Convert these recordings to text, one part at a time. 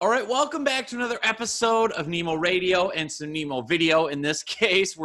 All right, welcome back to another episode of Nemo Radio and some Nemo Video. In this case,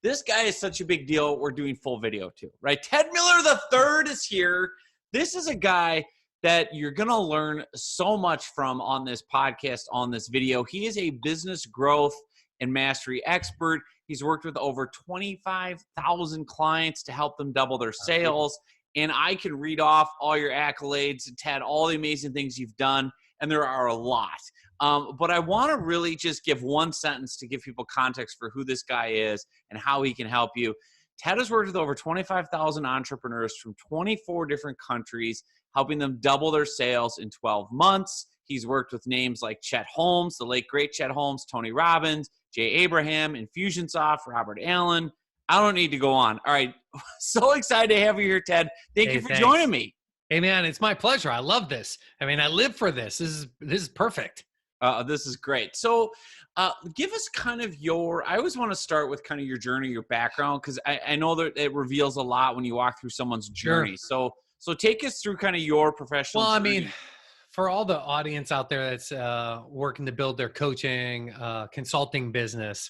this guy is such a big deal, we're doing full video too, right? Ted Miller III is here. This is a guy that you're going to learn so much from on this podcast, on this video. He is a business growth and mastery expert. He's worked with over 25,000 clients to help them double their sales. And I can read off all your accolades, Ted, all the amazing things you've done. And there are a lot. But I want to really just give one sentence to give people context for who this guy is and how he can help you. Ted has worked with over 25,000 entrepreneurs from 24 different countries, helping them double their sales in 12 months. He's worked with names like Chet Holmes, the late great Chet Holmes, Tony Robbins, Jay Abraham, Infusionsoft, Robert Allen. I don't need to go on. All right. So excited to have you here, Ted. Thank you for joining me. Hey, man, it's my pleasure. I love this. I mean, I live for this. This is perfect. This is great. So give us kind of I always want to start with kind of your journey, your background, because I know that it reveals a lot when you walk through someone's journey. Sure. So take us through kind of your professional journey. I mean, for all the audience out there that's working to build their coaching, consulting business,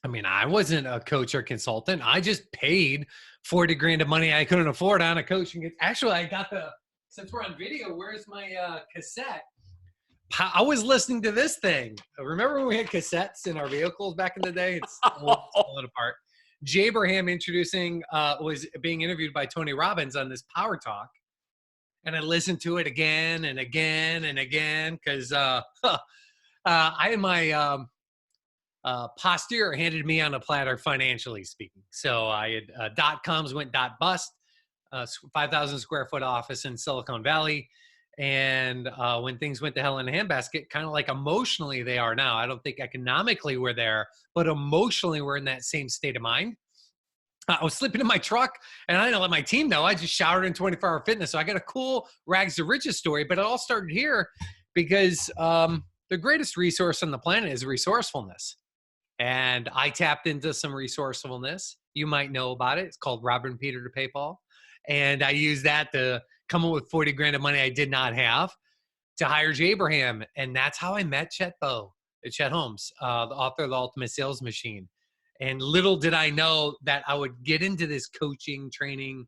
I mean, I wasn't a coach or consultant. I just paid $40,000 of money I couldn't afford on a coaching. Actually, I got since we're on video, where's my cassette? I was listening to this thing. Remember when we had cassettes in our vehicles back in the day? It's falling apart. Jay Abraham was being interviewed by Tony Robbins on this Power Talk. And I listened to it again and again and again because I had my posterior handed me on a platter, financially speaking. So I had .coms went bust, 5,000 square foot office in Silicon Valley. And when things went to hell in a handbasket, kind of like emotionally they are now. I don't think economically we're there, but emotionally we're in that same state of mind. I was sleeping in my truck and I didn't let my team know. I just showered in 24-hour fitness. So I got a cool rags to riches story, but it all started here because the greatest resource on the planet is resourcefulness. And I tapped into some resourcefulness. You might know about it. It's called robbing Peter to pay Paul. And I used that to come up with $40,000 of money I did not have to hire Jay Abraham. And that's how I met Chet Holmes, the author of The Ultimate Sales Machine. And little did I know that I would get into this coaching, training,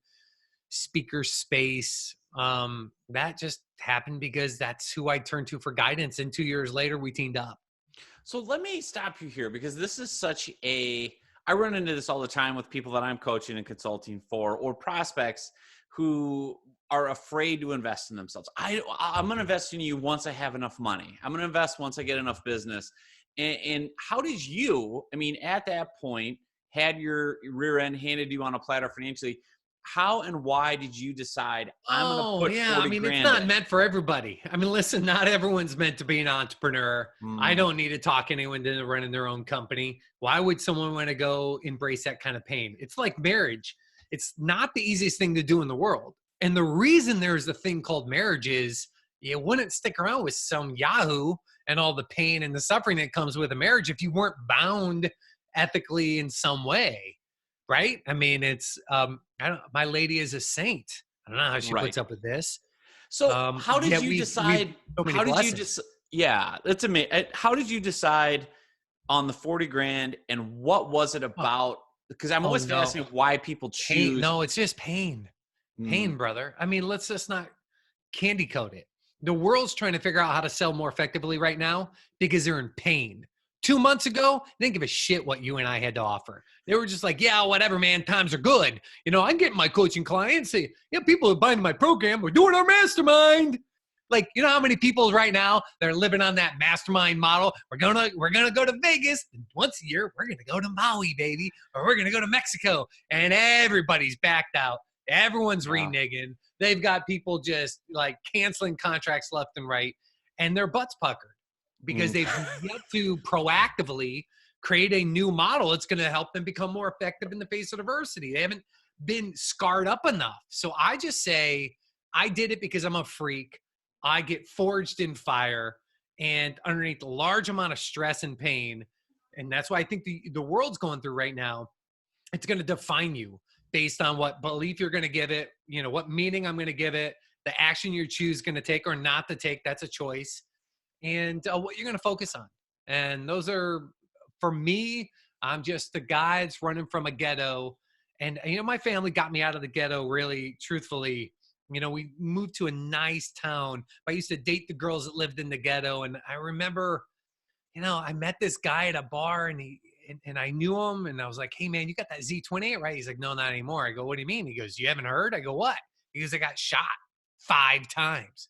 speaker space. That just happened because that's who I turned to for guidance. And 2 years later, we teamed up. So let me stop you here because this is I run into this all the time with people that I'm coaching and consulting for, or prospects who are afraid to invest in themselves. I'm going to invest in you once I have enough money. I'm going to invest once I get enough business. And how did you, I mean, at that point, had your rear end handed you on a platter financially, how and why did you decide I'm going to put 40 I mean, it's not meant for everybody. I mean, listen, not everyone's meant to be an entrepreneur. I don't need to talk anyone into running their own company. Why would someone want to go embrace that kind of pain? It's like marriage. It's not the easiest thing to do in the world. And the reason there's a thing called marriage is you wouldn't stick around with some yahoo and all the pain and the suffering that comes with a marriage if you weren't bound ethically in some way. Right? I mean, it's, my lady is a saint. I don't know how she puts up with this. So how did you decide? Yeah, that's amazing. How did you decide on the $40,000 and what was it about? Because I'm always fascinated why people choose. Pain. No, it's just pain. Pain, brother. I mean, let's just not candy coat it. The world's trying to figure out how to sell more effectively right now because they're in pain. 2 months ago, they didn't give a shit what you and I had to offer. They were just like, yeah, whatever, man, times are good. You know, I'm getting my coaching clients. Say, yeah, people are buying my program. We're doing our mastermind. Like, you know how many people right now that are living on that mastermind model? We're gonna go to Vegas and once a year. We're gonna go to Maui, baby, or we're gonna go to Mexico. And everybody's backed out. Everyone's reneging. They've got people just like canceling contracts left and right, and their butts puckered. Because they've yet to proactively create a new model that's going to help them become more effective in the face of adversity. They haven't been scarred up enough. So I just say, I did it because I'm a freak. I get forged in fire and underneath a large amount of stress and pain. And that's why I think the world's going through right now. It's going to define you based on what belief you're going to give it, you know, what meaning I'm going to give it, the action you choose going to take or not to take. That's a choice. and what you're going to focus on. And those are, for me, I'm just the guy that's running from a ghetto. And, my family got me out of the ghetto, really, truthfully. We moved to a nice town. I used to date the girls that lived in the ghetto. And I remember, I met this guy at a bar, and I knew him, and I was like, hey man, you got that Z28, right? He's like, no, not anymore. I go, what do you mean? He goes, you haven't heard? I go, what? He goes, I got shot 5 times.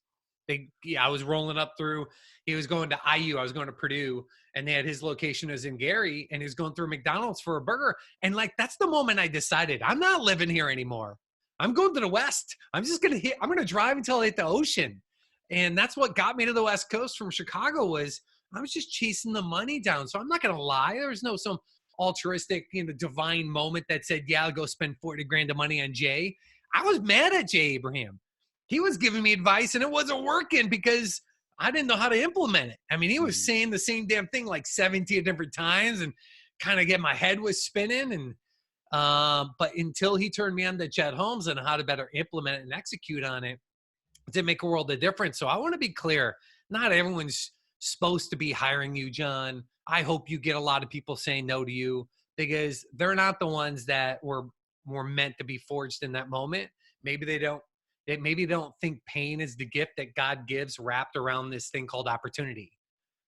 I was rolling up through, he was going to IU, I was going to Purdue, and they had his location was in Gary, and he was going through McDonald's for a burger. And like, that's the moment I decided I'm not living here anymore. I'm going to the West. I'm going to drive until I hit the ocean. And that's what got me to the West Coast from Chicago. Was I was just chasing the money down. So I'm not going to lie. There was no some altruistic, divine moment that said, yeah, I'll go spend 40 grand of money on Jay. I was mad at Jay Abraham. He was giving me advice and it wasn't working because I didn't know how to implement it. I mean, he was saying the same damn thing like 17 different times and kind of my head was spinning. And, but until he turned me on to Chet Holmes and how to better implement it and execute on it, it did make a world of difference. So I want to be clear. Not everyone's supposed to be hiring you, John. I hope you get a lot of people saying no to you because they're not the ones that were meant to be forged in that moment. Maybe they don't think pain is the gift that God gives wrapped around this thing called opportunity.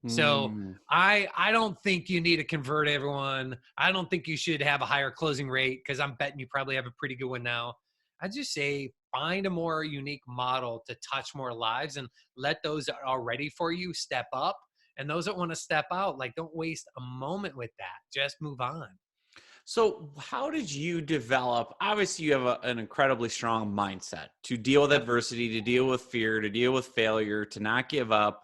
So I don't think you need to convert everyone. I don't think you should have a higher closing rate because I'm betting you probably have a pretty good one now. I just say find a more unique model to touch more lives and let those that are ready for you step up. And those that want to step out, like, don't waste a moment with that. Just move on. So how did you develop, obviously you have an incredibly strong mindset to deal with adversity, to deal with fear, to deal with failure, to not give up.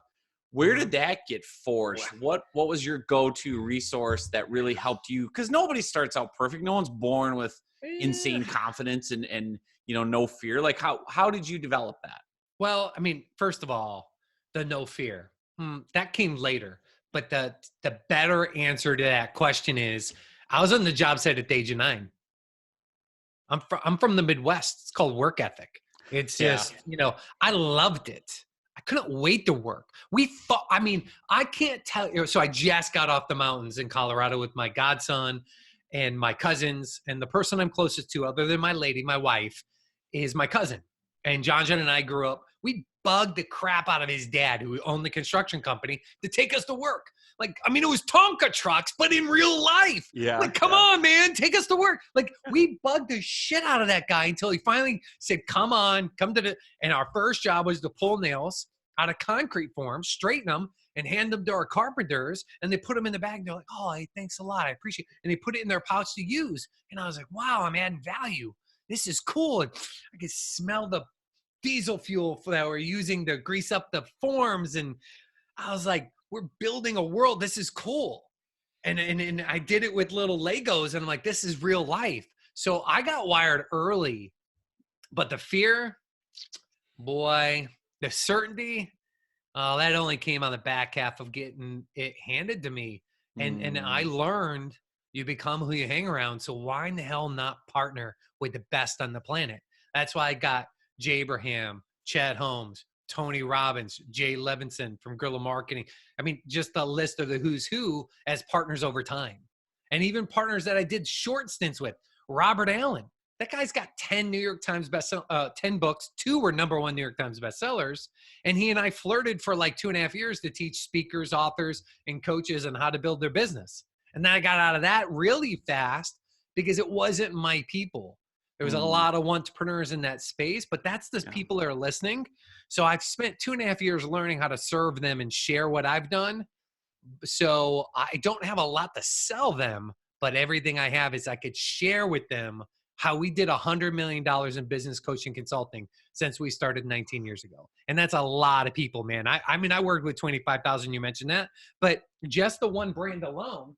Where did that get forced? What was your go-to resource that really helped you? Because nobody starts out perfect. No one's born with insane confidence and no fear. Like how did you develop that? Well, I mean, first of all, the no fear. That came later. But the better answer to that question is, I was on the job site at the age of 9. I'm from the Midwest. It's called work ethic. It's just, I loved it. I couldn't wait to work. I can't tell you. So I just got off the mountains in Colorado with my godson and my cousins. And the person I'm closest to, other than my wife, is my cousin. And John and I grew up. We bugged the crap out of his dad, who owned the construction company, to take us to work. Like, I mean, it was Tonka trucks, but in real life. Yeah. Like, come on, man, take us to work. Like, we bugged the shit out of that guy until he finally said, come on, come to the, and our first job was to pull nails out of concrete forms, straighten them, and hand them to our carpenters, and they put them in the bag. They're like, oh, hey, thanks a lot, I appreciate it. And they put it in their pouch to use. And I was like, wow, I'm adding value. This is cool. And I could smell the diesel fuel that we're using to grease up the forms. And I was like, we're building a world. This is cool. And I did it with little Legos. And I'm like, this is real life. So I got wired early. But the fear, boy, the certainty, that only came on the back half of getting it handed to me. And I learned you become who you hang around. So why in the hell not partner with the best on the planet? That's why I got Jay Abraham, Chet Holmes, Tony Robbins, Jay Levinson from Guerrilla Marketing. I mean, just a list of the who's who as partners over time. And even partners that I did short stints with. Robert Allen. That guy's got 10 New York Times 10 books. 2 were #1 New York Times bestsellers. And he and I flirted for like 2.5 years to teach speakers, authors, and coaches on how to build their business. And then I got out of that really fast because it wasn't my people. There was a lot of entrepreneurs in that space, but that's the people that are listening. So I've spent 2.5 years learning how to serve them and share what I've done. So I don't have a lot to sell them, but everything I have is I could share with them how we did $100 million in business coaching consulting since we started 19 years ago. And that's a lot of people, man. I mean, I worked with 25,000, you mentioned that, but just the one brand alone,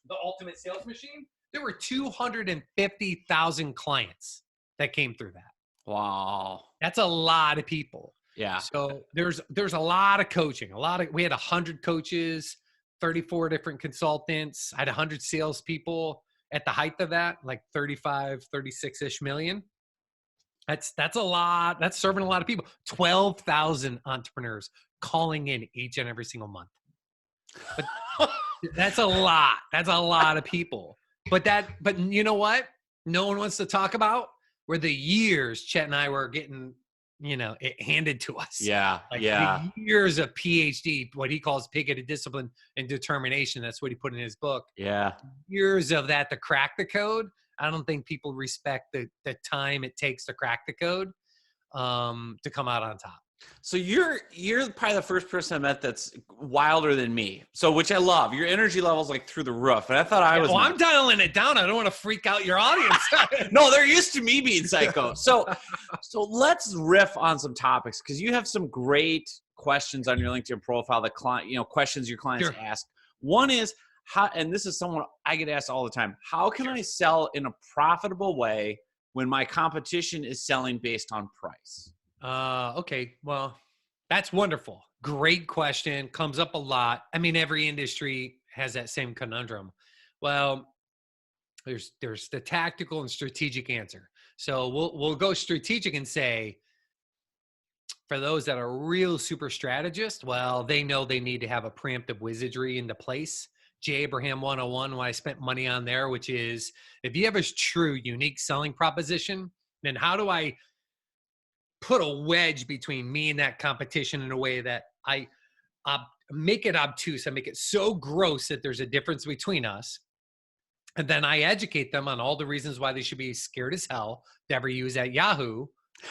the Ultimate Sales Machine, there were 250,000 clients that came through that. Wow. That's a lot of people. Yeah. So there's a lot of coaching, we had 100 coaches, 34 different consultants. I had 100 salespeople at the height of that, like 35, 36-ish million. That's a lot. That's serving a lot of people. 12,000 entrepreneurs calling in each and every single month. But that's a lot. That's a lot of people. But you know what? No one wants to talk about were the years Chet and I were getting, it handed to us. Yeah. Like yeah. the years of PhD, what he calls pig-headed discipline and determination. That's what he put in his book. Yeah. Years of that to crack the code. I don't think people respect the time it takes to crack the code to come out on top. So you're probably the first person I met that's wilder than me. So, which I love. Your energy level's like through the roof. And I thought I was. Well, I'm dialing it down. I don't want to freak out your audience. No, they're used to me being psycho. So let's riff on some topics, because you have some great questions on your LinkedIn profile. The client, questions your clients Sure. ask. One is how, and this is someone I get asked all the time. How can I sell in a profitable way when my competition is selling based on price? Okay. Well, that's wonderful. Great question. Comes up a lot. I mean, every industry has that same conundrum. Well, there's the tactical and strategic answer. So we'll go strategic and say, for those that are real super strategists, well, they know they need to have a preemptive wizardry into place. J. Abraham 101, what I spent money on there, which is, if you have a true unique selling proposition, then how do I put a wedge between me and that competition in a way that I make it obtuse. I make it so gross that there's a difference between us. And then I educate them on all the reasons why they should be scared as hell to ever use that Yahoo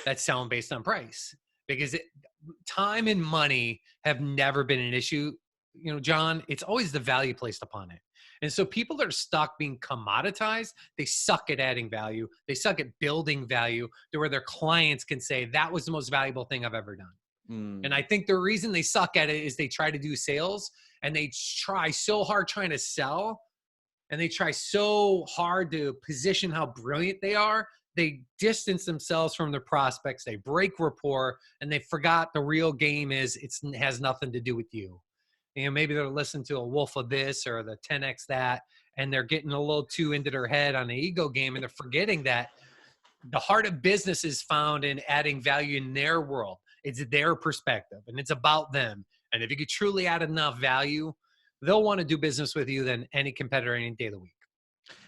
that's selling based on price. Because time and money have never been an issue, John. It's always the value placed upon it. And so people that are stuck being commoditized, they suck at adding value. They suck at building value to where their clients can say, that was the most valuable thing I've ever done. And I think the reason they suck at it is they try to do sales and they try so hard trying to sell, and they try so hard to position how brilliant they are. They distance themselves from their prospects. They break rapport, and they forgot the real game is it has nothing to do with you. Maybe they're listening to a Wolf of this or the 10X that, and they're getting a little too into their head on the ego game, and they're forgetting that the heart of business is found in adding value in their world. It's their perspective, and it's about them. And if you could truly add enough value, they'll want to do business with you than any competitor any day of the week.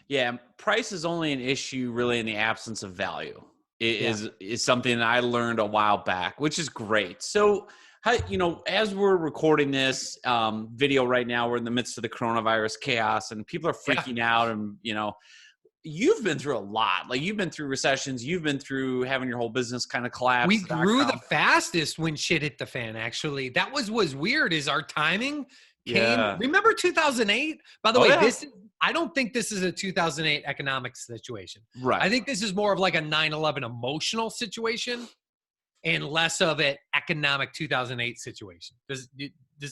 Yeah, price is only an issue really in the absence of value. It is something that I learned a while back, which is great. So, as we're recording this video right now, we're in the midst of the coronavirus chaos, and people are freaking out. And you've been through a lot. Like, you've been through recessions. You've been through having your whole business kind of collapse. We grew the fastest when shit hit the fan. Actually, that was weird. Is our timing came? Yeah. Remember 2008? By the way, I don't think this is a 2008 economic situation. Right. I think this is more of like a 9/11 emotional situation, and less of an economic 2008 situation. Does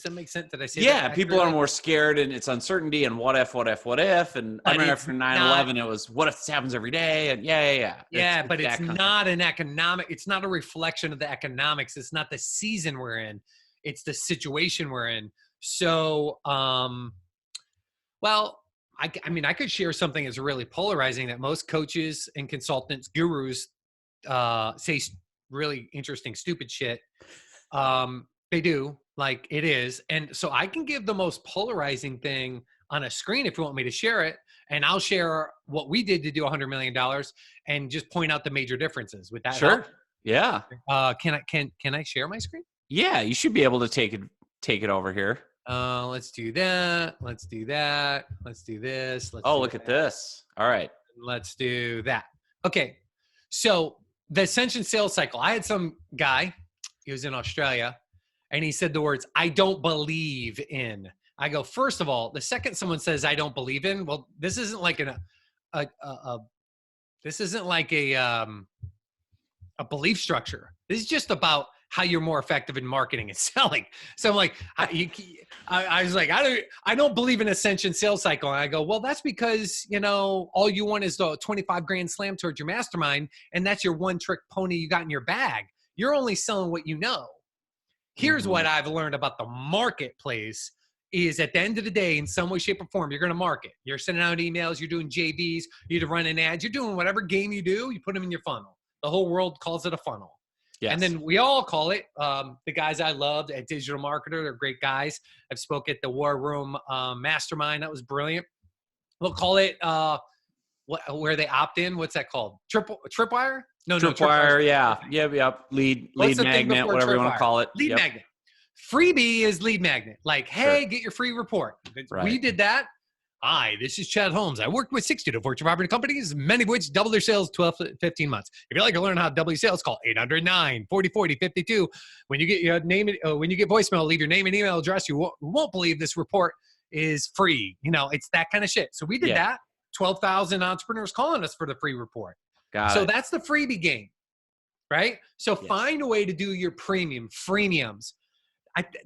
that make sense? Did I say that? Yeah, people are more scared, and it's uncertainty and what if. And I remember after 9/11, it was what if this happens every day? And yeah. But it's not an economic. It's not a reflection of the economics. It's not the season we're in. It's the situation we're in. So, I could share something that's really polarizing that most coaches and consultants, gurus, say really interesting, stupid shit. They do, like it is. And so I can give the most polarizing thing on a screen if you want me to share it. And I'll share what we did to do $100 million and just point out the major differences. With that, sure. help? Yeah. Can I share my screen? Yeah, you should be able to take it over here. Let's do that. Let's do that. Let's do this. Look at this. All right. Let's do that. Okay. So the Ascension sales cycle, I had some guy, he was in Australia, and he said the words, "I don't believe in." I go, first of all, the second someone says, "I don't believe in," well, this isn't like a belief structure. This is just about how you're more effective in marketing and selling. So I'm like, I was like, I don't believe in Ascension sales cycle. And I go, well, that's because, all you want is the 25 grand slam towards your mastermind. And that's your one trick pony you got in your bag. You're only selling what you know. Here's what I've learned about the marketplace is at the end of the day, in some way, shape, or form, you're going to market. You're sending out emails. You're doing JVs. You're running ads. You're doing whatever game you do. You put them in your funnel. The whole world calls it a funnel. Yes. And then we all call it, the guys I loved at Digital Marketer, they're great guys. I've spoke at the War Room Mastermind. That was brilliant. We'll call it, where they opt in. What's that called? Tripwire? No, Tripwire, yeah. Yep. Lead magnet, whatever you want to call it. Lead magnet. Freebie is lead magnet. Like, hey, get your free report. Right. We did that. Hi, this is Chet Holmes. I worked with 60 to Fortune 500 companies, many of which doubled their sales 12 to 15 months. If you'd like to learn how to double your sales, call 809-4040-52. When you get your name, when you get voicemail, leave your name and email address. You won't believe this report is free. You know, it's that kind of shit. So we did that. 12,000 entrepreneurs calling us for the free report. So that's the freebie game, right? So find a way to do your freemiums.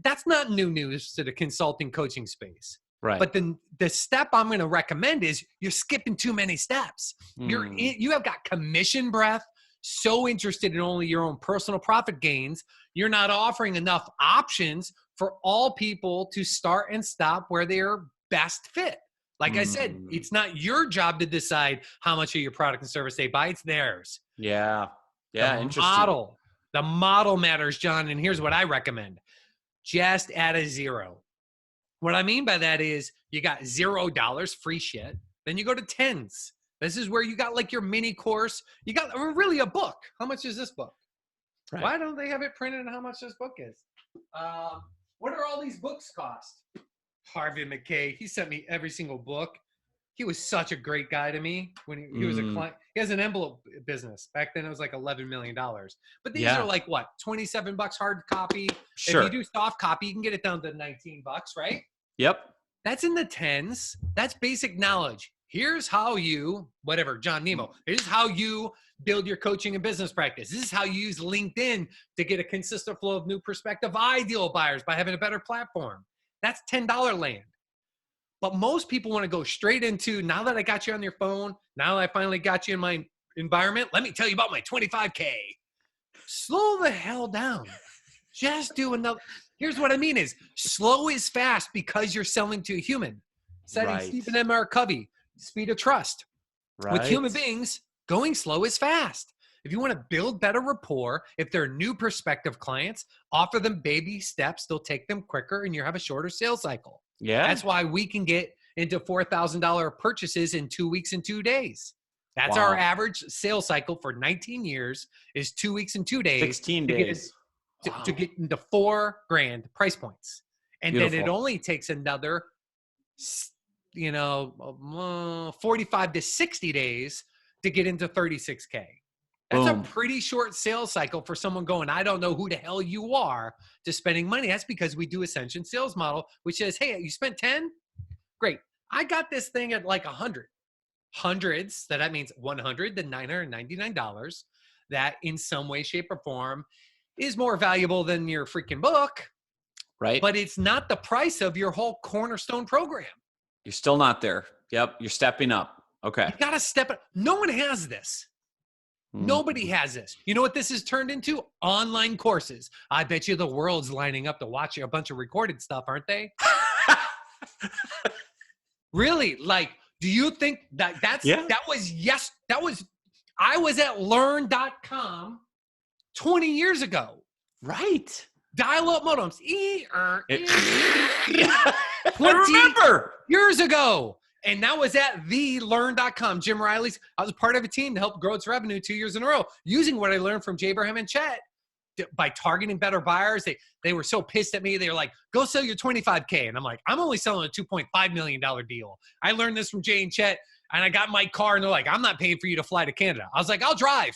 That's not new news to the consulting coaching space. Right. But the step I'm going to recommend is you're skipping too many steps. You have got commission breath, so interested in only your own personal profit gains. You're not offering enough options for all people to start and stop where they're best fit. Like I said, it's not your job to decide how much of your product and service they buy. It's theirs. Yeah. Interesting. The model matters, John. And here's what I recommend. Just add a zero. What I mean by that is you got $0 free shit. Then you go to tens. This is where you got like your mini course. You got really a book. How much is this book? Right. Why don't they have it printed on how much this book is? What are all these books cost? Harvey McKay, he sent me every single book. He was such a great guy to me when he was a client. He has an envelope business. Back then it was like $11 million. But these are like what? $27 hard copy. Sure. If you do soft copy, you can get it down to $19, right? Yep. That's in the tens. That's basic knowledge. Here's how you, John Nemo, here's how you build your coaching and business practice. This is how you use LinkedIn to get a consistent flow of new prospective ideal buyers by having a better platform. That's $10 land. But most people want to go straight into, now that I got you on your phone, now that I finally got you in my environment, let me tell you about my 25K. Slow the hell down. Just do another. Here's what I mean is slow is fast because you're selling to a human. Citing Stephen M. R. Covey, Speed of Trust. With human beings, going slow is fast. If you want to build better rapport, if they're new prospective clients, offer them baby steps. They'll take them quicker and you have a shorter sales cycle. Yeah. That's why we can get into $4,000 purchases in 2 weeks and 2 days. That's our average sales cycle for 19 years is 2 weeks and 2 days. 16 days. To get into $4,000 price points. And then it only takes another, 45 to 60 days to get into 36K. That's a pretty short sales cycle for someone going, I don't know who the hell you are, to spending money. That's because we do Ascension sales model, which says, hey, you spent 10? Great. I got this thing at like 100. Hundreds, that means $100 to $999 that in some way, shape, or form is more valuable than your freaking book. Right. But it's not the price of your whole cornerstone program. You're still not there. Yep. You're stepping up. Okay. You got to step up. No one has this. Nobody has this. You know what this has turned into? Online courses. I bet you the world's lining up to watch a bunch of recorded stuff, aren't they? Really? Like, do you think that I was at learn.com 20 years ago. Right. Dial-up modems. 20 years ago. And that was at thelearn.com. Jim Riley's. I was a part of a team to help grow its revenue 2 years in a row using what I learned from Jay Abraham and Chet by targeting better buyers. They were so pissed at me. They were like, go sell your 25K. And I'm like, I'm only selling a $2.5 million deal. I learned this from Jay and Chet. And I got my car and they're like, I'm not paying for you to fly to Canada. I was like, I'll drive.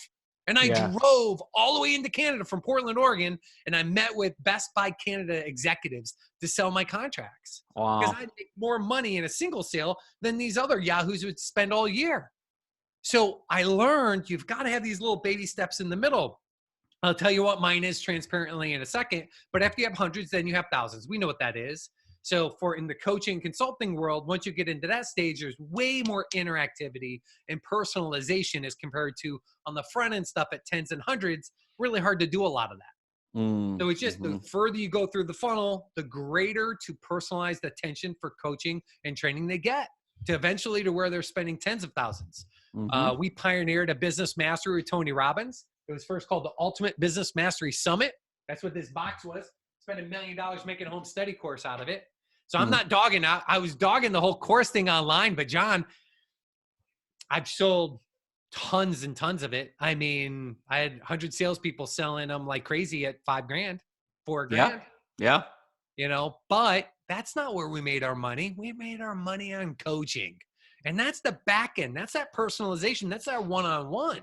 And I drove all the way into Canada from Portland, Oregon, and I met with Best Buy Canada executives to sell my contracts. Wow. Because I'd make more money in a single sale than these other yahoos would spend all year. So I learned you've got to have these little baby steps in the middle. I'll tell you what mine is transparently in a second, but after you have hundreds, then you have thousands. We know what that is. So in the coaching consulting world, once you get into that stage, there's way more interactivity and personalization as compared to on the front end stuff at tens and hundreds, really hard to do a lot of that. So it's just the further you go through the funnel, the greater to personalized attention for coaching and training they get to eventually to where they're spending tens of thousands. Mm-hmm. We pioneered a business mastery with Tony Robbins. It was first called the Ultimate Business Mastery Summit. That's what this box was. Spent $1 million making a home study course out of it. So I'm not dogging. I was dogging the whole course thing online, but John, I've sold tons and tons of it. I mean, I had 100 salespeople selling them like crazy at $5,000, $4,000. Yeah. You know, but that's not where we made our money. We made our money on coaching. And that's the back end. That's that personalization. That's that one-on-one.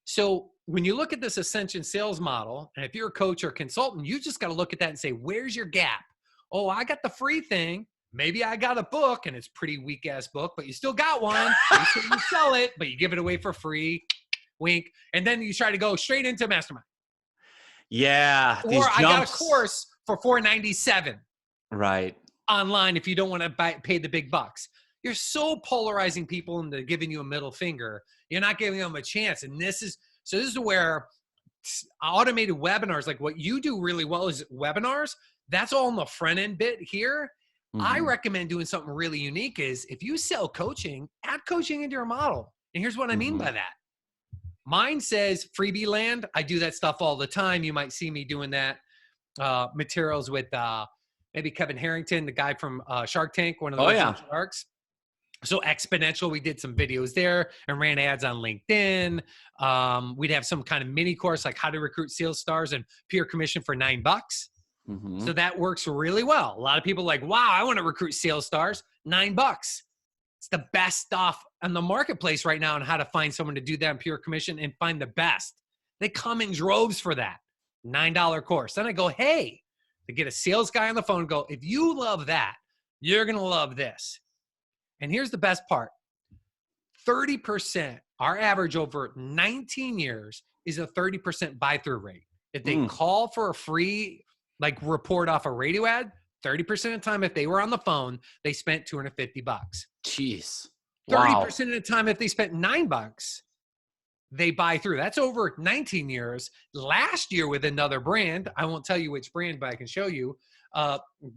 So when you look at this Ascension sales model, and if you're a coach or consultant, you just got to look at that and say, where's your gap? Oh, I got the free thing. Maybe I got a book and it's pretty weak ass book, but you still got one. You sell it, but you give it away for free. Wink. And then you try to go straight into mastermind. Yeah. Or I got a course for $497. Right. Online if you don't want to pay the big bucks. You're so polarizing people into giving you a middle finger. You're not giving them a chance. And this is where automated webinars, like what you do really well is webinars. That's all in the front end bit here. I recommend doing something really unique is if you sell coaching, add coaching into your model. And here's what I mean by that. Mine says freebie land. I do that stuff all the time. You might see me doing that materials with maybe Kevin Harrington, the guy from Shark Tank, one of the original sharks. So Exponential, we did some videos there and ran ads on LinkedIn. We'd have some kind of mini course like how to recruit sales stars and peer commission for $9. So that works really well. A lot of people are like, wow, I want to recruit sales stars, $9. It's the best stuff on the marketplace right now on how to find someone to do that in pure commission and find the best. They come in droves for that $9 course. Then I go, hey, to get a sales guy on the phone, go, if you love that, you're going to love this. And here's the best part. 30%, our average over 19 years is a 30% buy-through rate. If they call for a free report off a radio ad, 30% of the time, if they were on the phone, they spent $250. Jeez. 30% of the time, if they spent $9, they buy through. That's over 19 years. Last year with another brand, I won't tell you which brand, but I can show you,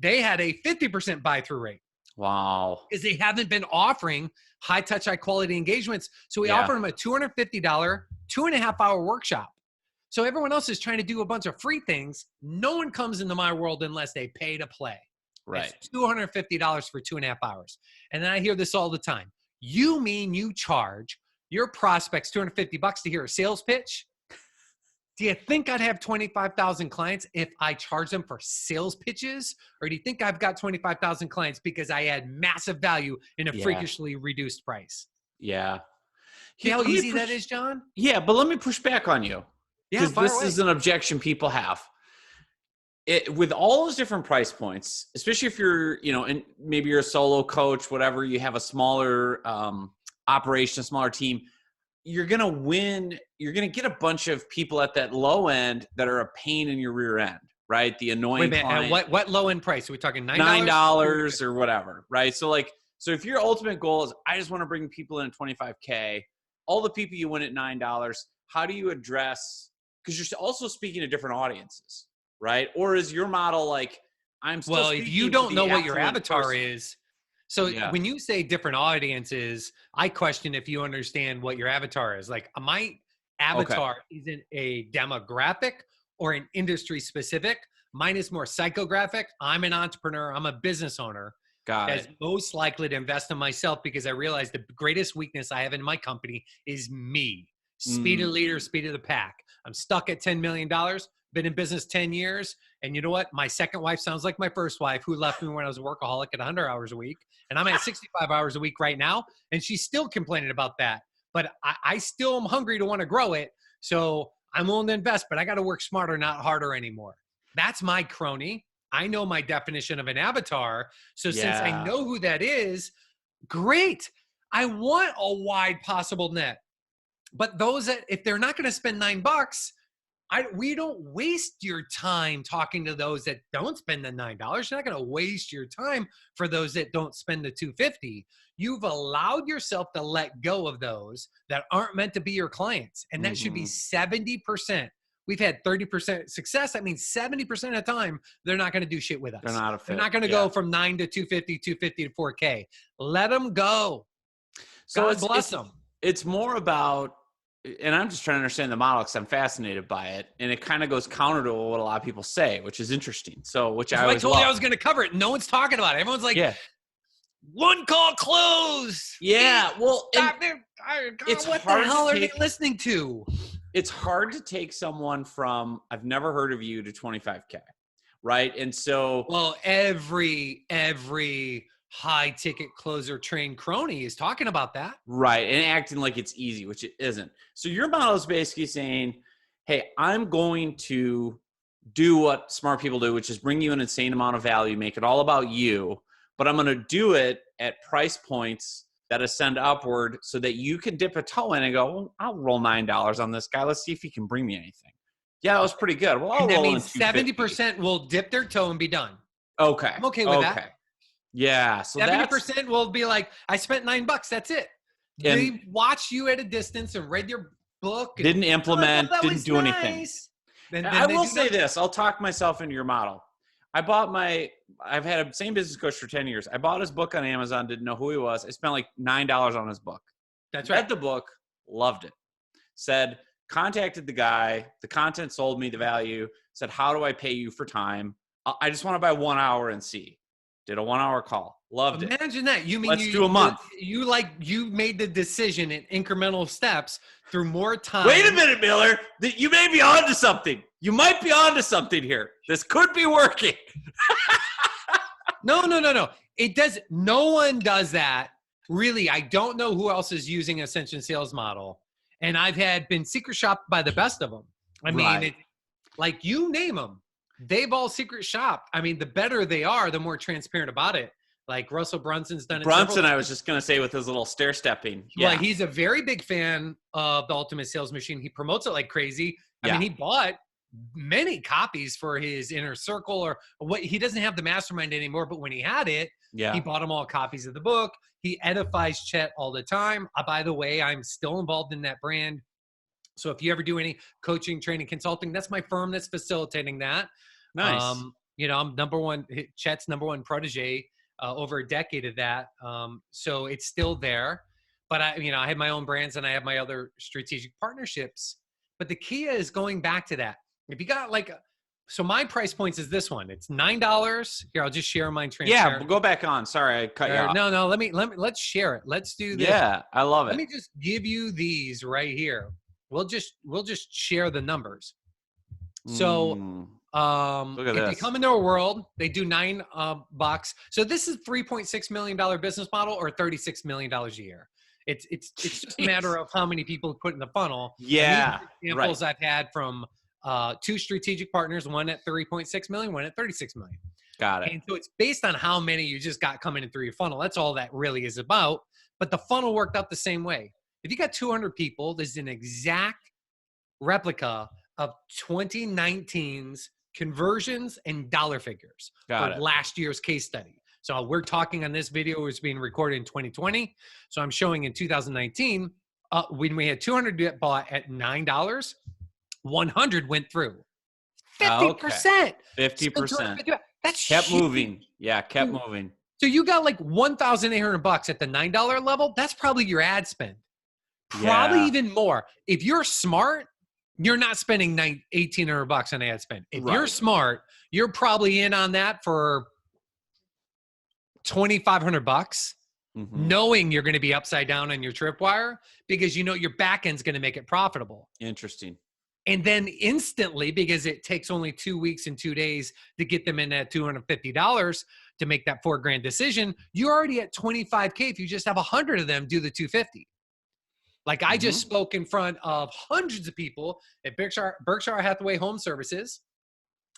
they had a 50% buy through rate. Wow. Because they haven't been offering high touch, high quality engagements. So we offered them a $250, 2.5-hour workshop. So everyone else is trying to do a bunch of free things. No one comes into my world unless they pay to play. Right. It's $250 for 2.5 hours. And then I hear this all the time. You mean you charge your prospects $250 to hear a sales pitch? Do you think I'd have 25,000 clients if I charge them for sales pitches? Or do you think I've got 25,000 clients because I add massive value in a freakishly reduced price? Yeah. See how easy that is, John? Yeah, but let me push back on you. Yeah, because this is an objection people have. With all those different price points, especially if you're, and maybe you're a solo coach, whatever, you have a smaller operation, a smaller team, you're going to win. You're going to get a bunch of people at that low end that are a pain in your rear end, right? The annoying client. What low end price? Are we talking $9? $9 or whatever, right? So if your ultimate goal is, I just want to bring people in at $25K, all the people you win at $9, how do you address, because you're also speaking to different audiences, right? Or is your model I'm still well, if you don't know what your avatar is, so when you say different audiences, I question if you understand what your avatar is. My avatar isn't a demographic or an industry specific. Mine is more psychographic. I'm an entrepreneur. I'm a business owner. That's most likely to invest in myself because I realize the greatest weakness I have in my company is me. Speed of the leader, speed of the pack. I'm stuck at $10 million. Been in business 10 years. And you know what? My second wife sounds like my first wife who left me when I was a workaholic at 100 hours a week. And I'm at 65 hours a week right now. And she's still complaining about that. But I still am hungry to want to grow it. So I'm willing to invest, but I got to work smarter, not harder anymore. That's my crony. I know my definition of an avatar. So since I know who that is, great. I want a wide possible net. But those that, if they're not going to spend $9, we don't waste your time talking to those that don't spend the $9. You're not going to waste your time for those that don't spend the $250. You've allowed yourself to let go of those that aren't meant to be your clients. And that should be 70%. We've had 30% success. That means 70% of the time, they're not going to do shit with us. They're not a fit. They're not going to go from 9 to 250, 250 to 4K. Let them go. So God bless them. It's more about, and I'm just trying to understand the model because I'm fascinated by it, and it kind of goes counter to what a lot of people say, which is interesting. So, which I always told you I love. was going to cover it. No one's talking about it. Everyone's like, Yeah. one call close. Yeah. Well, and it's what the hell are they listening to? It's hard to take someone from I've never heard of you to 25K, right? And so, well, every high ticket closer trained crony is talking about that, right? And acting like it's easy, which it isn't. So your model is basically saying, "Hey, I'm going to do what smart people do, which is bring you an insane amount of value, make it all about you, but I'm going to do it at price points that ascend upward so that you can dip a toe in and go, well, I'll roll $9 on this guy. Let's see if he can bring me anything." Yeah, that was pretty good. Well, and that means 70% will dip their toe and be done. Okay. I'm okay with that. Yeah. So 70% will be like, I spent $9. That's it. They watched you at a distance and read your book. And, didn't implement, didn't do anything. Then I will say this. I'll talk myself into your model. I've had a same business coach for 10 years. I bought his book on Amazon, didn't know who he was. I spent like $9 on his book. That's right. Read the book, loved it. Contacted the guy. The content sold me the value. Said, how do I pay you for time? I just want to buy 1 hour and see. Did a 1 hour call. Loved it. Imagine that. You mean let's do a month. You made the decision in incremental steps through more time. Wait a minute, Miller. You may be onto something. You might be onto something here. This could be working. No. It does. No one does that. Really, I don't know who else is using Ascension sales model. And I've been secret shopped by the best of them. I mean, like you name them, they've all secret shopped. I mean, the better they are, the more transparent about it. Like Russell Brunson's done it. Brunson, I was just going to say with his little stair stepping. Yeah. Well, he's a very big fan of the Ultimate Sales Machine. He promotes it like crazy. I mean, he bought many copies for his inner circle or what. He doesn't have the mastermind anymore, but when he had it, he bought them all copies of the book. He edifies Chet all the time. By the way, I'm still involved in that brand. So if you ever do any coaching, training, consulting, that's my firm that's facilitating that. Nice. I'm Chet's number one protege, over a decade of that. So it's still there, but I have my own brands and I have my other strategic partnerships, but the key is going back to that. If you got so my price points is this one. It's $9. Here, I'll just share mine transparent. Yeah, go back on. Sorry, I cut you off. No, let's share it. Let's do this. Yeah, I love it. Let me just give you these right here. We'll just share the numbers. So if you come into a world, they do $9. So this is $3.6 million business model or $36 million a year. It's just a matter of how many people put in the funnel. Yeah. Examples I've had from two strategic partners, one at 3.6 million, one at 36 million. Got it. And so it's based on how many you just got coming in through your funnel. That's all that really is about. But the funnel worked out the same way. If you got 200 people, this is an exact replica of 2019's conversions and dollar figures for last year's case study. So we're talking on this video was being recorded in 2020. So I'm showing in 2019, when we had 200 get bought at $9, 100 went through. 50%. 50%. That's kept moving. Yeah, kept moving. So you got like $1,800 at the $9 level. That's probably your ad spend. Probably even more. If you're smart, you're not spending $1,800 on ad spend. If you're smart, you're probably in on that for $2,500, knowing you're going to be upside down on your tripwire because you know your back end's going to make it profitable. Interesting. And then instantly, because it takes only 2 weeks and 2 days to get them in at $250 to make that $4,000 decision, you're already at 25K if you just have 100 of them do the 250. Like I just spoke in front of hundreds of people at Berkshire Hathaway Home Services,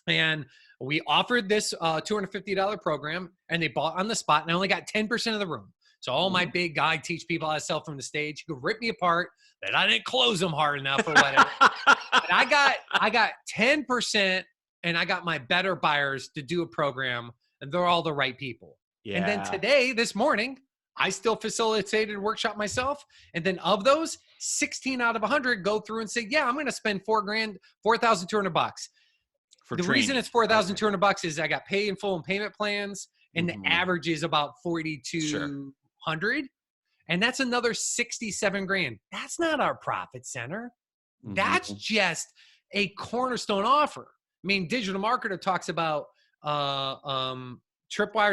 and we offered this $250 program, and they bought on the spot, and I only got 10% of the room. So all my big guy teach people how to sell from the stage. You could rip me apart that I didn't close them hard enough or whatever. And I got 10%, and I got my better buyers to do a program, and they're all the right people. Yeah. And then this morning, I still facilitated a workshop myself. And then of those, 16 out of 100 go through and say, yeah, I'm going to spend $4,200. The reason it's $4,200 is I got pay in full and payment plans, and the average is about $4,200. And that's another 67 grand. That's not our profit center. That's just a cornerstone offer. I mean, digital marketer talks about tripwires,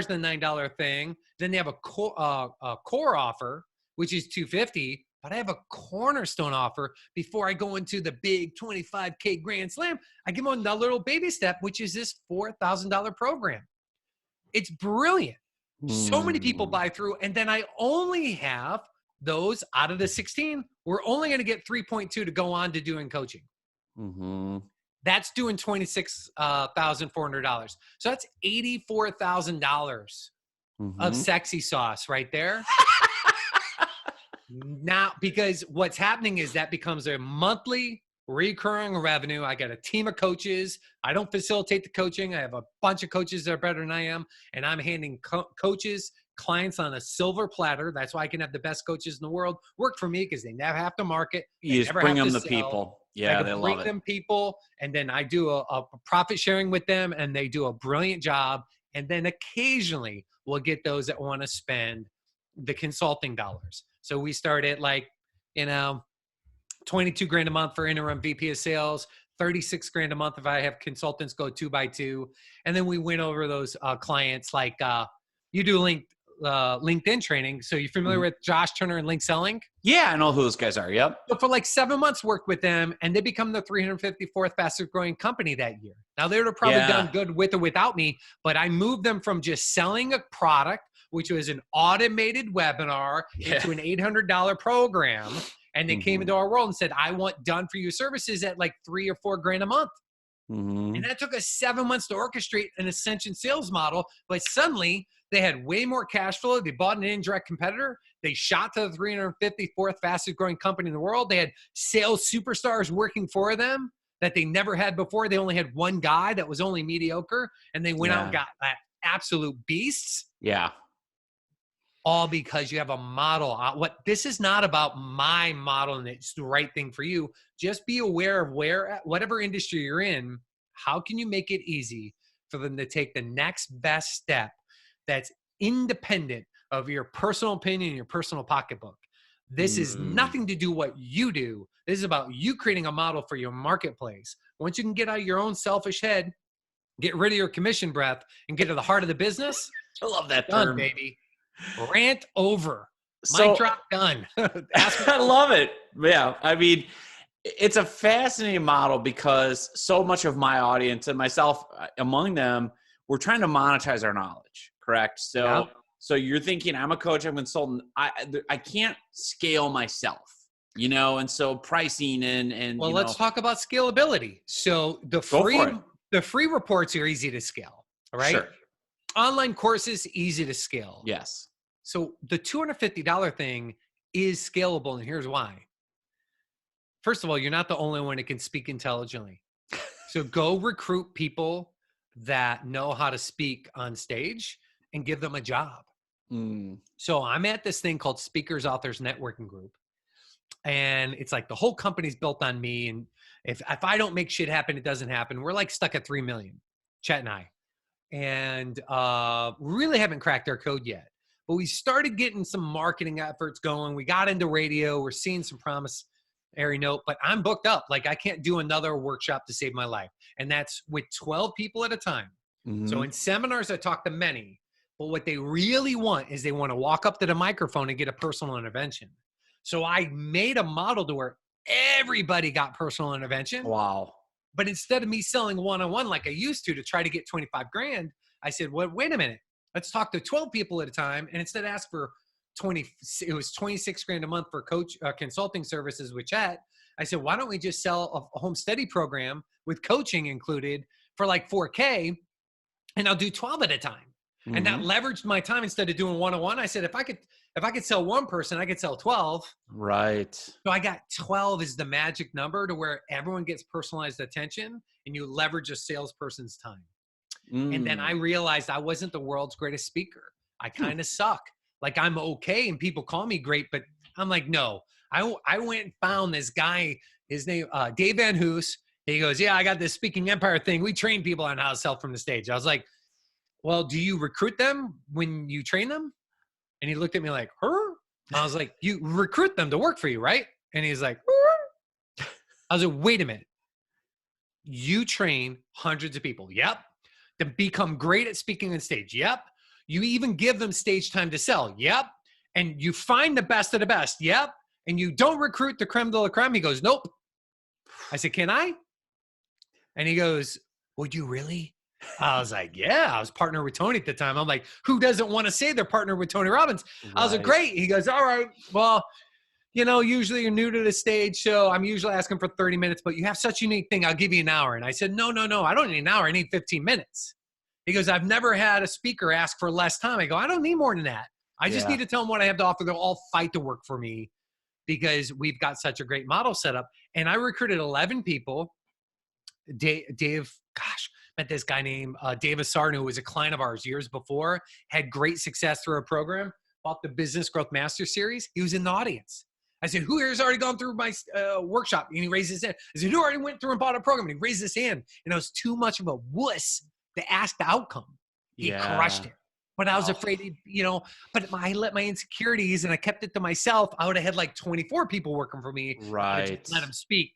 the $9 thing. Then they have a core offer, which is $250. But I have a cornerstone offer before I go into the big 25K grand slam. I give them another little baby step, which is this $4,000 program. It's brilliant. So many people buy through, and then I only have those out of the 16. We're only going to get 3.2 to go on to doing coaching. That's doing $26,400. So that's $84,000 of sexy sauce right there. Now, because what's happening is that becomes a monthly recurring revenue. I got a team of coaches. I don't facilitate the coaching. I have a bunch of coaches that are better than I am, and I'm handing coaches, clients on a silver platter. That's why I can have the best coaches in the world work for me, because they never have to market. You just bring them the people. Yeah, they love it. Bring them people, and then I do a profit sharing with them, and they do a brilliant job. And then occasionally we'll get those that want to spend the consulting dollars. So we start at 22 grand a month for interim VP of sales, 36 grand a month if I have consultants go 2x2. And then we win over those clients like you do LinkedIn training. So you're familiar with Josh Turner and Link Selling? Yeah, I know who those guys are. Yep. So for 7 months, worked with them, and they become the 354th fastest growing company that year. Now they would have probably done good with or without me, but I moved them from just selling a product, which was an automated webinar, into an $800 program. And they came into our world and said, I want done for you services at $3 or $4 grand a month. And that took us 7 months to orchestrate an Ascension sales model. But suddenly they had way more cash flow. They bought an indirect competitor. They shot to the 354th fastest growing company in the world. They had sales superstars working for them that they never had before. They only had one guy that was only mediocre. And they went out and got absolute beasts. Yeah. All because you have a model. This is not about my model and it's the right thing for you. Just be aware of whatever industry you're in, how can you make it easy for them to take the next best step that's independent of your personal opinion and your personal pocketbook. This is nothing to do what you do. This is about you creating a model for your marketplace. Once you can get out of your own selfish head, get rid of your commission breath, and get to the heart of the business. I love that term, term, baby. Rant over. So, mic drop done. I love it. Yeah. I mean, it's a fascinating model because so much of my audience and myself among them, we're trying to monetize our knowledge, correct? So, so you're thinking, I'm a coach, I'm a consultant. I can't scale myself, and so pricing and well, let's talk about scalability. So the free reports are easy to scale, all right? Sure. Online courses, easy to scale. Yes. So the $250 thing is scalable, and here's why. First of all, you're not the only one that can speak intelligently. So go recruit people that know how to speak on stage and give them a job. So I'm at this thing called Speakers Authors Networking Group. And it's like the whole company's built on me. And if I don't make shit happen, it doesn't happen. We're stuck at 3 million, Chet and I. And really haven't cracked our code yet. But we started getting some marketing efforts going. We got into radio. We're seeing some promissory note, but I'm booked up. I can't do another workshop to save my life. And that's with 12 people at a time. So in seminars, I talk to many. But what they really want is they want to walk up to the microphone and get a personal intervention. So I made a model to where everybody got personal intervention. Wow. But instead of me selling one-on-one like I used to try to get 25 grand, I said, well, wait a minute. Let's talk to 12 people at a time. And instead of ask for it was 26 grand a month for consulting services with Chet. I said, why don't we just sell a home study program with coaching included for $4K, and I'll do 12 at a time. And that leveraged my time instead of doing one-on-one. I said, if I could sell one person, I could sell 12. Right. So I got 12 is the magic number to where everyone gets personalized attention and you leverage a salesperson's time. And then I realized I wasn't the world's greatest speaker. I kind of suck. I'm okay and people call me great, but I'm no. I went and found this guy, his name, Dave Van Hoos. He goes, yeah, I got this speaking empire thing. We train people on how to sell from the stage. I was like, well, do you recruit them when you train them? And he looked at me like, her? I was like, you recruit them to work for you, right? And he's like, I was like, wait a minute. You train hundreds of people. Yep. To become great at speaking on stage. Yep. You even give them stage time to sell. Yep. And you find the best of the best. Yep. And you don't recruit the creme de la creme. He goes, nope. I said, can I? And he goes, would you really? I was like, yeah, I was partnered with Tony at the time. I'm like, who doesn't want to say they're partnered with Tony Robbins? I was like, great. He goes, all right, well, you know, usually you're new to the stage, so I'm usually asking for 30 minutes, but you have such a unique thing. I'll give you an hour. And I said, no, I don't need an hour. I need 15 minutes. He goes, I've never had a speaker ask for less time. I go, I don't need more than that. I just need to tell them what I have to offer. They'll all fight to work for me because we've got such a great model set up. And I recruited 11 people. Dave, met this guy named Dave Asarno, who was a client of ours years before, had great success through our program, bought the Business Growth Master Series. He was in the audience. I said, who here has already gone through my workshop? And he raised his hand. I said, who already went through and bought a program? And he raised his hand. And I was too much of a wuss to ask the outcome. He crushed it. But I was afraid, but I let my insecurities and I kept it to myself. I would have had like 24 people working for me. Right. Let him speak.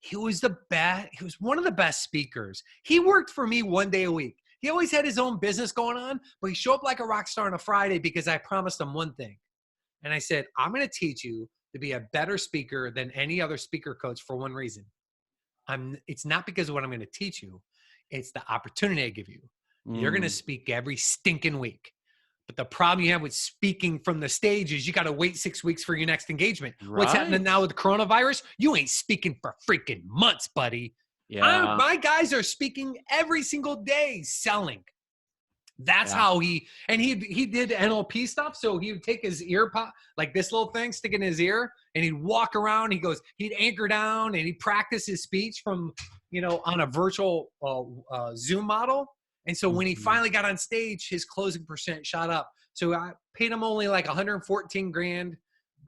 He was the best. He was one of the best speakers. He worked for me one day a week. He always had his own business going on, but he showed up like a rock star on a Friday because I promised him one thing. And I said, I'm going to teach you to be a better speaker than any other speaker coach for one reason. It's not because of what I'm going to teach you. It's the opportunity I give you. You're going to speak every stinking week. But the problem you have with speaking from the stage is you got to wait 6 weeks for your next engagement. Right. What's happening now with the coronavirus? You ain't speaking for freaking months, buddy. Yeah. My guys are speaking every single day selling. That's how he did NLP stuff. So he would take his ear pop, like this little thing, stick in his ear, and he'd walk around. He'd anchor down and he'd practice his speech from, on a virtual Zoom model. And so when he finally got on stage, his closing percent shot up. So I paid him only like 114 grand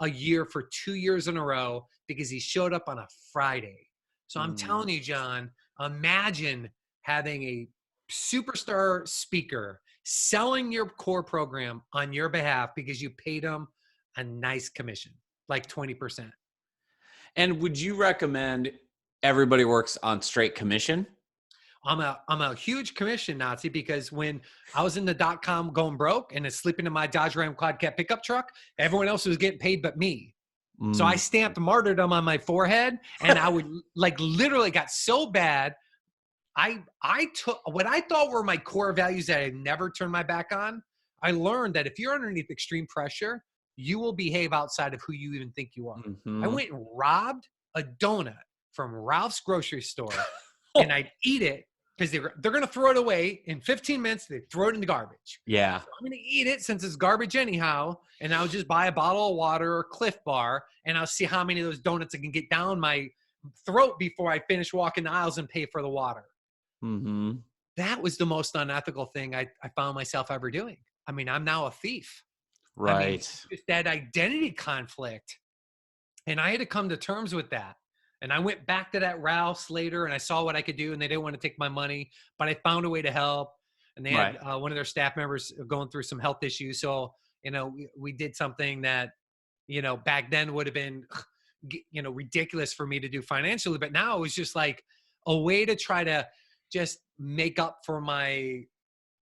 a year for 2 years in a row because he showed up on a Friday. So I'm telling you, John, imagine having a superstar speaker selling your core program on your behalf because you paid him a nice commission, like 20%. And would you recommend everybody works on straight commission? I'm a huge commission Nazi because when I was in the .com going broke and sleeping in my Dodge Ram Quad Cab pickup truck, everyone else was getting paid but me. So I stamped martyrdom on my forehead, and I would literally got so bad. I took what I thought were my core values that I never turned my back on. I learned that if you're underneath extreme pressure, you will behave outside of who you even think you are. I went and robbed a donut from Ralph's grocery store, and I'd eat it. Because they're going to throw it away in 15 minutes. They throw it in the garbage. Yeah. So I'm going to eat it since it's garbage anyhow. And I'll just buy a bottle of water or Cliff Bar. And I'll see how many of those donuts I can get down my throat before I finish walking the aisles and pay for the water. That was the most unethical thing I found myself ever doing. I mean, I'm now a thief. Right. Just that identity conflict. And I had to come to terms with that. And I went back to that Ralph's later and I saw what I could do and they didn't want to take my money, but I found a way to help. And they had one of their staff members going through some health issues. So, we did something that, back then would have been, ridiculous for me to do financially. But now it was just like a way to try to just make up for my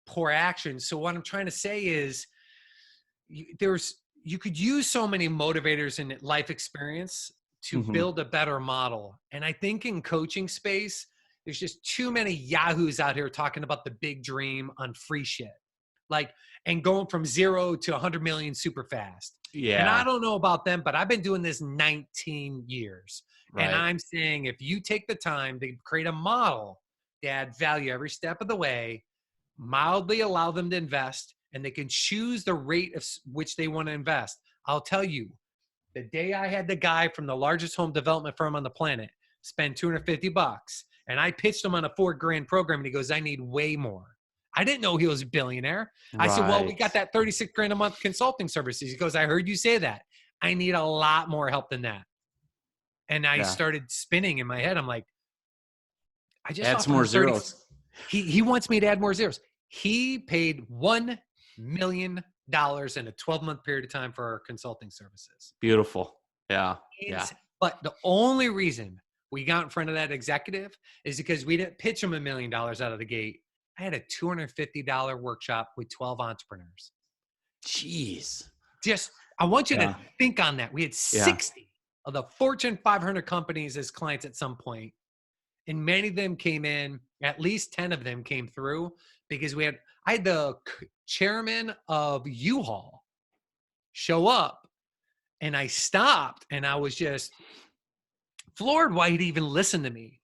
poor actions. So what I'm trying to say is you could use so many motivators in life experience to build a better model. And I think in coaching space, there's just too many yahoos out here talking about the big dream on free shit. And going from 0 to 100 million super fast. Yeah. And I don't know about them, but I've been doing this 19 years. Right. And I'm saying, if you take the time to create a model to add value every step of the way, mildly allow them to invest, and they can choose the rate of which they want to invest. I'll tell you, the day I had the guy from the largest home development firm on the planet spend $250 and I pitched him on a $4,000 program and he goes, I need way more. I didn't know he was a billionaire. Right. I said, well, we got that $36,000 a month consulting services. He goes, I heard you say that. I need a lot more help than that. And I started spinning in my head. I'm like, I just add some more zeros. He wants me to add more zeros. He paid $1 million in a 12-month period of time for our consulting services. Beautiful. Yeah. Yeah. But the only reason we got in front of that executive is because we didn't pitch him $1 million out of the gate. I had a $250 workshop with 12 entrepreneurs. Jeez. Just, I want you to think on that. We had 60 of the Fortune 500 companies as clients at some point, and many of them came in, at least 10 of them came through because I had the chairman of U-Haul show up, and I stopped, and I was just floored why he'd even listen to me.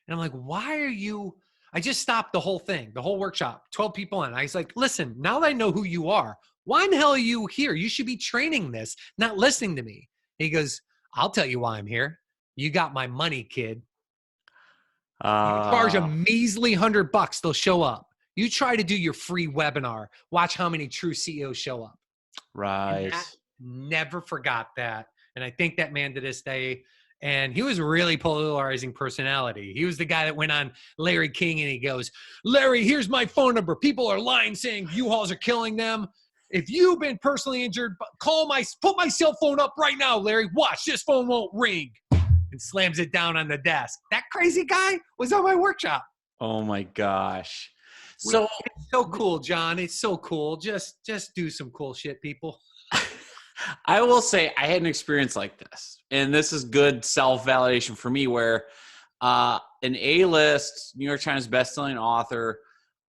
And I'm like, why are you, I just stopped the whole thing, the whole workshop, 12 people in. I was like, listen, now that I know who you are, why in the hell are you here? You should be training this, not listening to me. He goes, I'll tell you why I'm here. You got my money, kid. You charge a measly $100, they'll show up. You try to do your free webinar. Watch how many true CEOs show up. Right. Never forgot that. And I think that man to this day, and he was a really polarizing personality. He was the guy that went on Larry King and he goes, Larry, here's my phone number. People are lying saying U-Hauls are killing them. If you've been personally injured, put my cell phone up right now, Larry. Watch, this phone won't ring. And slams it down on the desk. That crazy guy was on my workshop. Oh my gosh. So it's so cool, John. It's so cool. Just do some cool shit, people. I will say I had an experience like this, and this is good self-validation for me, where an A-list New York Times bestselling author,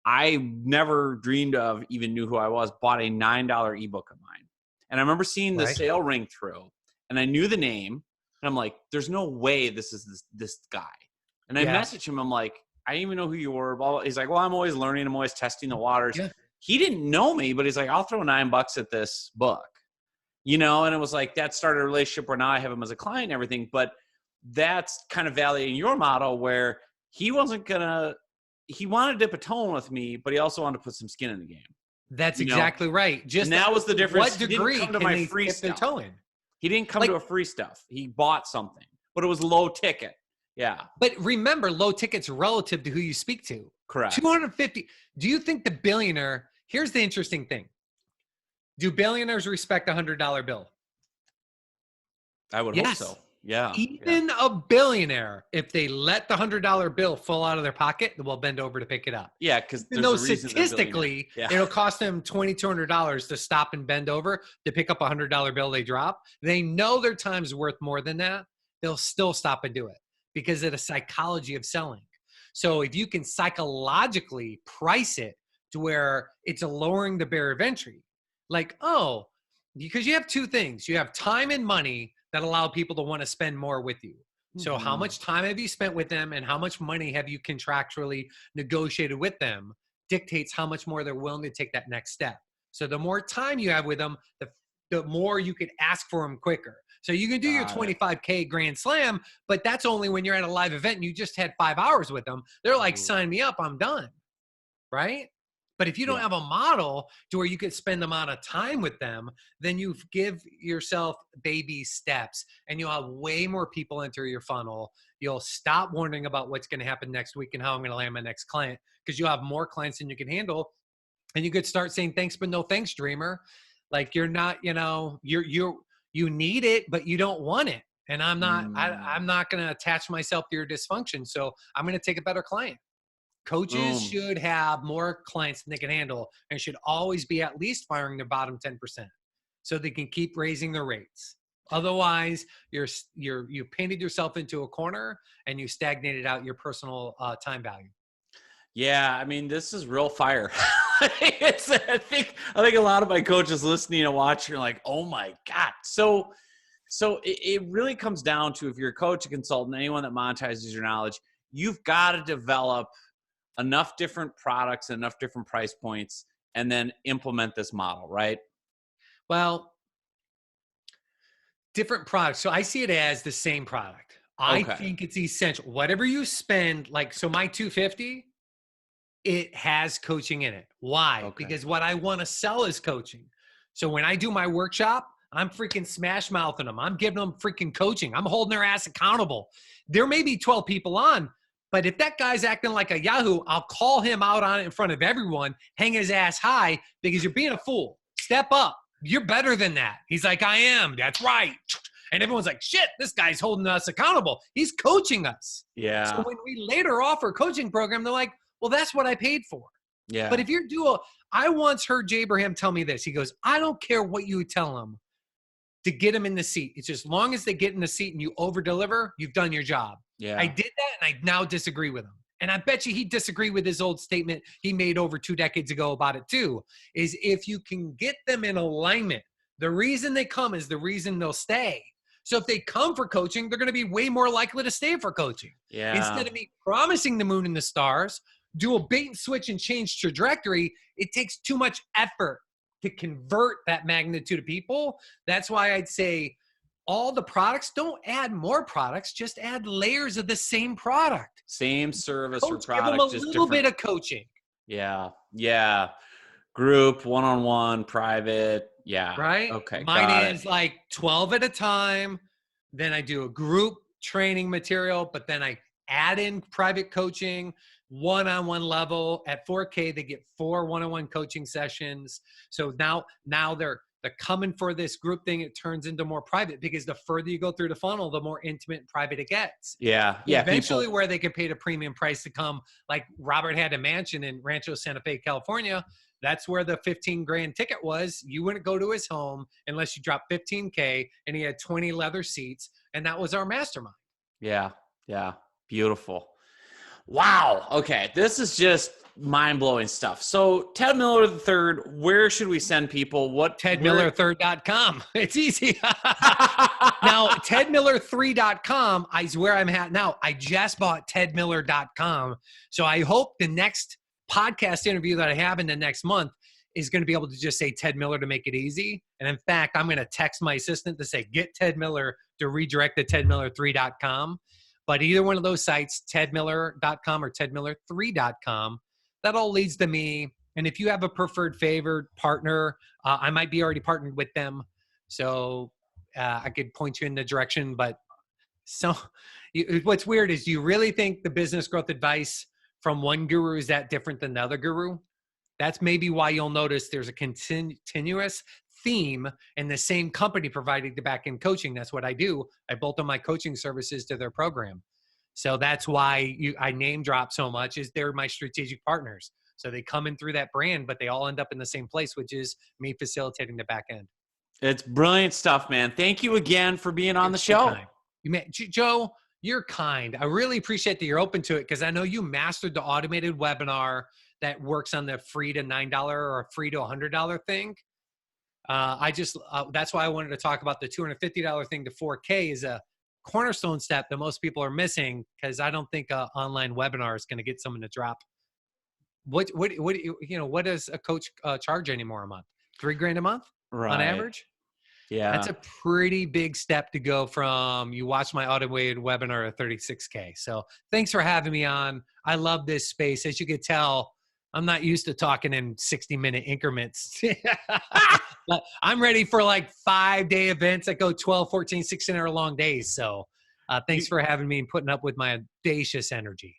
I never dreamed of, even knew who I was, bought a $9 ebook of mine. And I remember seeing the sale ring through, and I knew the name, and I'm like, there's no way this is this guy. And I messaged him. I'm like, I didn't even know who you were. Blah, blah. He's like, well, I'm always learning. I'm always testing the waters. Yeah. He didn't know me, but he's like, I'll throw $9 at this book. And it was like that started a relationship where now I have him as a client and everything. But that's kind of validating your model where he wanted to dip a toe with me, but he also wanted to put some skin in the game. That's exactly right. And that was the difference. What degree can they dip their toe in? He didn't come to a free stuff. He bought something, but it was low ticket. Yeah. But remember, low ticket's relative to who you speak to. Correct. 250. Do you think the billionaire, here's the interesting thing. Do billionaires respect a $100 bill? I would hope so. Yeah. Even a billionaire, if they let the $100 bill fall out of their pocket, they'll bend over to pick it up. Yeah, because statistically, it'll cost them $2,200 to stop and bend over to pick up a $100 bill they drop. They know their time's worth more than that. They'll still stop and do it because of the psychology of selling. So if you can psychologically price it to where it's lowering the barrier of entry, like, because you have two things. You have time and money that allow people to want to spend more with you. So how much time have you spent with them and how much money have you contractually negotiated with them dictates how much more they're willing to take that next step. So the more time you have with them, the more you can ask for them quicker. So you can do your 25K Grand Slam, but that's only when you're at a live event and you just had 5 hours with them. They're like, sign me up, I'm done. Right? But if you don't have a model to where you could spend the amount of time with them, then you give yourself baby steps and you'll have way more people enter your funnel. You'll stop wondering about what's going to happen next week and how I'm going to land my next client because you'll have more clients than you can handle. And you could start saying, thanks, but no thanks, dreamer. Like you're not, you need it, but you don't want it. And I'm not going to attach myself to your dysfunction. So I'm going to take a better client. Coaches should have more clients than they can handle and should always be at least firing their bottom 10% so they can keep raising their rates. Otherwise, you painted yourself into a corner and you stagnated out your personal time value. Yeah, I mean, this is real fire. I think a lot of my coaches listening and watching are like, oh my God. So it really comes down to, if you're a coach, a consultant, anyone that monetizes your knowledge, you've got to develop enough different products and enough different price points and then implement this model, right? Well, different products. So I see it as the same product. I think it's essential. Whatever you spend, so my $250, it has coaching in it. Why? Okay. Because what I want to sell is coaching. So when I do my workshop, I'm freaking smash mouthing them. I'm giving them freaking coaching. I'm holding their ass accountable. There may be 12 people on, but if that guy's acting like a Yahoo, I'll call him out on it in front of everyone, hang his ass high because you're being a fool. step up. You're better than that. He's like, I am. That's right. And everyone's like, shit, this guy's holding us accountable. He's coaching us. Yeah. So when we later offer a coaching program, they're like, well, that's what I paid for. Yeah. But if you're I once heard Jay Abraham tell me this. He goes, I don't care what you tell them to get them in the seat. It's just as long as they get in the seat and you over deliver, you've done your job. Yeah. I did that and I now disagree with him. And I bet you he'd disagree with his old statement he made over 2 decades ago about it too, is if you can get them in alignment, the reason they come is the reason they'll stay. So if they come for coaching, they're going to be way more likely to stay for coaching. Yeah. Instead of me promising the moon and the stars, do a bait and switch and change trajectory, it takes too much effort to convert that magnitude of people. That's why I'd say all the products, don't add more products, just add layers of the same product. Same service or Coach, product. give them a just little different. bit of coaching. Yeah. Yeah. Group, one-on-one, private. Yeah. Right? Okay. Mine is like 12 at a time. Then I do a group training material, but then I add in private coaching, one-on-one level. At 4K, they get 4 one-on-one coaching sessions. So now they're coming for this group thing. It turns into more private because the further you go through the funnel, the more intimate and private it gets. Yeah. Yeah. Eventually where they can pay the premium price to come, like Robert had a mansion in Rancho Santa Fe, California. That's where the 15 grand ticket was. You wouldn't go to his home unless you dropped 15K, and he had 20 leather seats. And that was our mastermind. Yeah. Yeah. Beautiful. Wow. Okay. This is just mind-blowing stuff. So Ted Miller III, where should we send people? TedMiller3.com. It's easy. Now, TedMiller3.com is where I'm at now. I just bought TedMiller.com. So I hope the next podcast interview that I have in the next month is going to be able to just say Ted Miller to make it easy. And in fact, I'm going to text my assistant to say, get Ted Miller to redirect to TedMiller3.com. But either one of those sites, TedMiller.com or TedMiller3.com, that all leads to me. And if you have a preferred favored partner, I might be already partnered with them. So I could point you in the direction. But so what's weird is, do you really think the business growth advice from one guru is that different than the other guru? That's maybe why you'll notice there's a continuous theme in the same company providing the back-end coaching. That's what I do. I bolt on my coaching services to their program. So that's why I name drop so much, is they're my strategic partners. So they come in through that brand, but they all end up in the same place, which is me facilitating the back end. It's brilliant stuff, man. Thank you again for being on the show. Joe, you're kind. I really appreciate that you're open to it, because I know you mastered the automated webinar that works on the free to $9 or free to $100 thing. That's why I wanted to talk about the $250 thing to 4K is a cornerstone step that most people are missing, because I don't think an online webinar is going to get someone to drop. What does a coach charge anymore a month? $3,000 a month on average? Yeah. That's a pretty big step to go from you watch my automated webinar to 36K. So thanks for having me on. I love this space. As you could tell, I'm not used to talking in 60-minute increments. But I'm ready for like 5-day events that go 12, 14, 16-hour long days. So thanks for having me and putting up with my audacious energy.